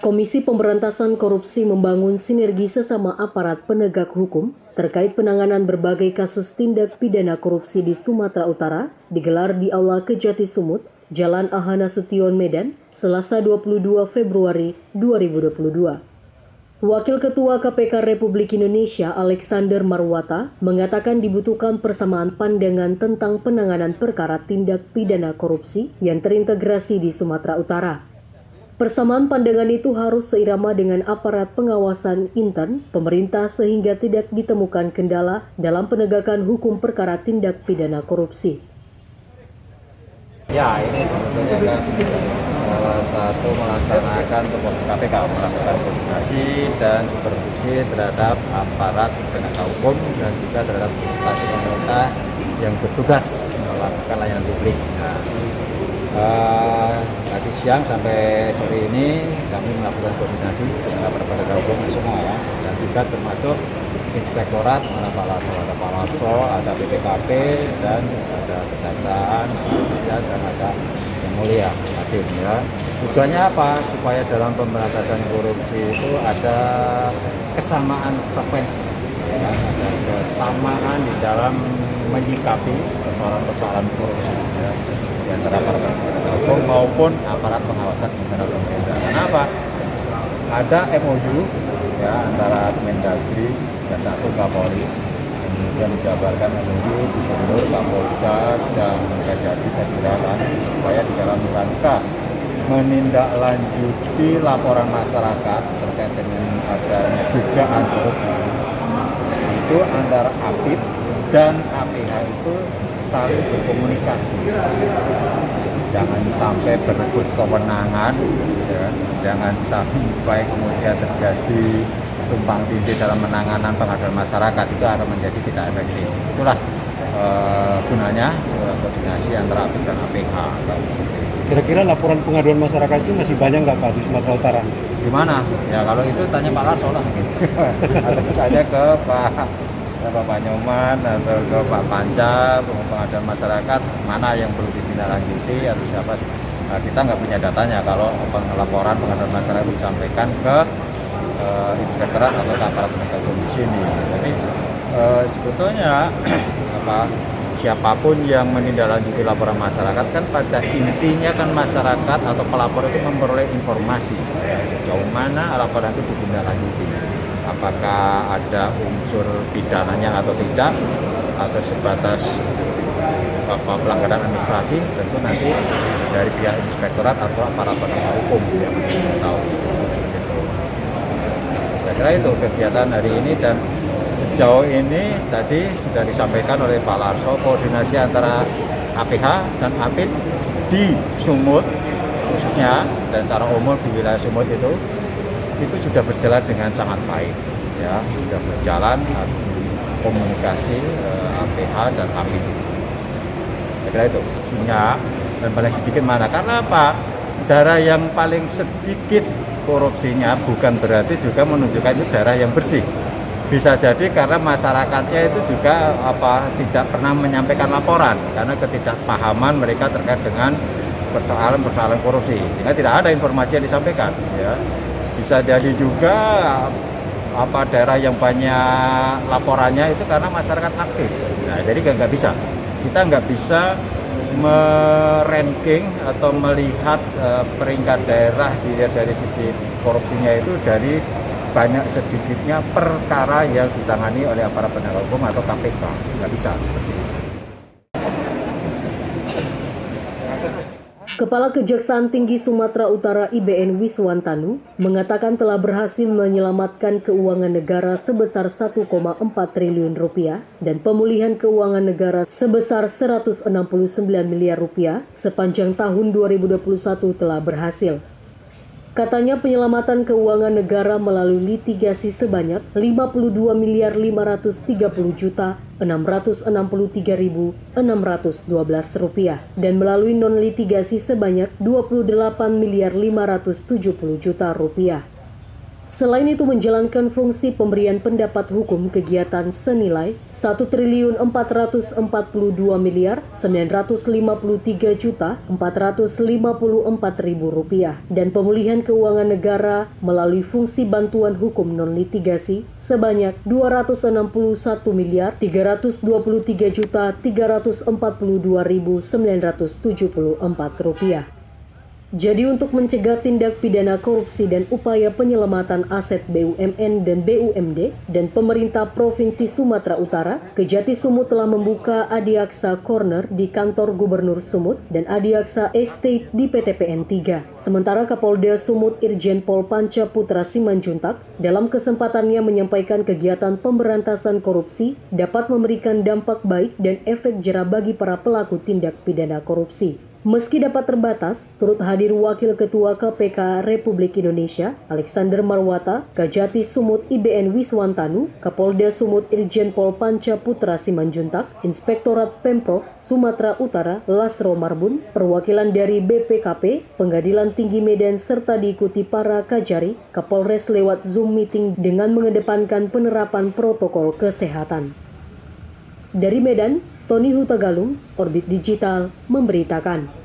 Komisi Pemberantasan Korupsi membangun sinergi sesama aparat penegak hukum terkait penanganan berbagai kasus tindak pidana korupsi di Sumatera Utara digelar di Aula Kejati Sumut, Jalan Ahana Sution, Medan, Selasa 22 Februari 2022. Wakil Ketua KPK Republik Indonesia Alexander Marwata mengatakan dibutuhkan persamaan pandangan tentang penanganan perkara tindak pidana korupsi yang terintegrasi di Sumatera Utara. Persamaan pandangan itu harus seirama dengan aparat pengawasan intern pemerintah sehingga tidak ditemukan kendala dalam penegakan hukum perkara tindak pidana korupsi. Ya, ini tentunya kan salah satu melaksanakan tupoksi KPK melakukan koordinasi dan supervisi terhadap aparat penegak hukum dan juga terhadap instansi pemerintah yang bertugas melakukan layanan publik. Tadi siang sampai sore ini kami melakukan koordinasi dengan aparat penegak hukum semua ya, dan juga termasuk inspektorat, ada Pak Lasso, ada BPKP, dan ada kejaksaan, dan ada yang mulia hakim ya. Tujuannya apa? Supaya dalam pemberantasan korupsi itu ada kesamaan frekuensi, ya, ada kesamaan di dalam menyikapi persoalan-persoalan korupsi ya, di antara aparat penegak hukum maupun aparat pengawasan internal pemerintah. Kenapa? Ada MOU ya antara Mendagri dan satu Kapolri, kemudian dijabarkan MOU Gubernur, Kapolda, dan Kejati Sekirawan supaya di dalam rangka menindaklanjuti laporan masyarakat terkait dengan adanya dugaan korupsi itu antara APIP dan APH itu saling berkomunikasi, jangan sampai berebut kewenangan ya. Jangan sampai kemudian terjadi tumpang tindih dalam penanganan pengaduan masyarakat, itu akan menjadi tidak efektif. Itulah gunanya surat koordinasi antara APIP dan APH. Kira-kira laporan pengaduan masyarakat itu masih banyak nggak Pak di Sumatera Utara? Gimana? Ya kalau itu tanya Pak Larso lah gitu. Atau tanya ke Pak Nyoman atau ke Pak Panca, pengaduan masyarakat mana yang perlu ditindaklanjuti atau siapa. Nah, kita nggak punya datanya kalau laporan pengaduan masyarakat disampaikan ke inspektorat atau aparat penegak hukum di sini. Jadi sebetulnya siapapun yang menindaklanjuti laporan masyarakat kan pada intinya kan masyarakat atau pelapor itu memperoleh informasi sejauh mana laporan itu ditindaklanjuti. Apakah ada unsur pidananya atau tidak, atau sebatas pelanggaran administrasi, tentu nanti dari pihak inspektorat atau aparat penegak hukum yang tahu. Saya kira itu kegiatan hari ini, dan sejauh ini tadi sudah disampaikan oleh Pak Larso, koordinasi antara APH dan APIP di Sumut khususnya dan secara umum di wilayah Sumut itu sudah berjalan dengan sangat baik ya, sudah berjalan komunikasi APH dan APIP. Saya kira itu isinya, dan paling sedikit mana, karena apa? Daerah yang paling sedikit korupsinya bukan berarti juga menunjukkan itu daerah yang bersih. Bisa jadi karena masyarakatnya itu juga tidak pernah menyampaikan laporan karena ketidakpahaman mereka terkait dengan persoalan korupsi, sehingga tidak ada informasi yang disampaikan ya. Bisa jadi juga daerah yang banyak laporannya itu karena masyarakat aktif. Nah, jadi kita nggak bisa meranking atau melihat peringkat daerah dilihat dari sisi korupsinya itu dari banyak sedikitnya perkara yang ditangani oleh aparat penegak hukum atau KPK. Nggak bisa seperti itu. Kepala Kejaksaan Tinggi Sumatera Utara IBN Wiswantanu mengatakan telah berhasil menyelamatkan keuangan negara sebesar 1,4 triliun rupiah dan pemulihan keuangan negara sebesar 169 miliar rupiah sepanjang tahun 2021 telah berhasil. Katanya penyelamatan keuangan negara melalui litigasi sebanyak 52.530.663.612 rupiah dan melalui non-litigasi sebanyak 28.570.000.000 rupiah. Selain itu menjalankan fungsi pemberian pendapat hukum kegiatan senilai Rp1.442.953.454.000 dan pemulihan keuangan negara melalui fungsi bantuan hukum non-litigasi sebanyak Rp261.342.974. Jadi untuk mencegah tindak pidana korupsi dan upaya penyelamatan aset BUMN dan BUMD dan pemerintah Provinsi Sumatera Utara, Kejati Sumut telah membuka Adiaksa Corner di kantor Gubernur Sumut dan Adiaksa Estate di PTPN 3. Sementara Kapolda Sumut Irjen Pol Panca Putra Simanjuntak dalam kesempatannya menyampaikan kegiatan pemberantasan korupsi dapat memberikan dampak baik dan efek jera bagi para pelaku tindak pidana korupsi. Meski dapat terbatas, turut hadir Wakil Ketua KPK Republik Indonesia, Alexander Marwata, Kajati Sumut IBN Wiswantanu, Kapolda Sumut Irjen Pol Panca Putra Simanjuntak, Inspektorat Pemprov Sumatera Utara Lasro Marbun, perwakilan dari BPKP, Pengadilan Tinggi Medan serta diikuti para Kajari, Kapolres lewat Zoom meeting dengan mengedepankan penerapan protokol kesehatan. Dari Medan, Tony Hutagalung, Orbit Digital, memberitakan.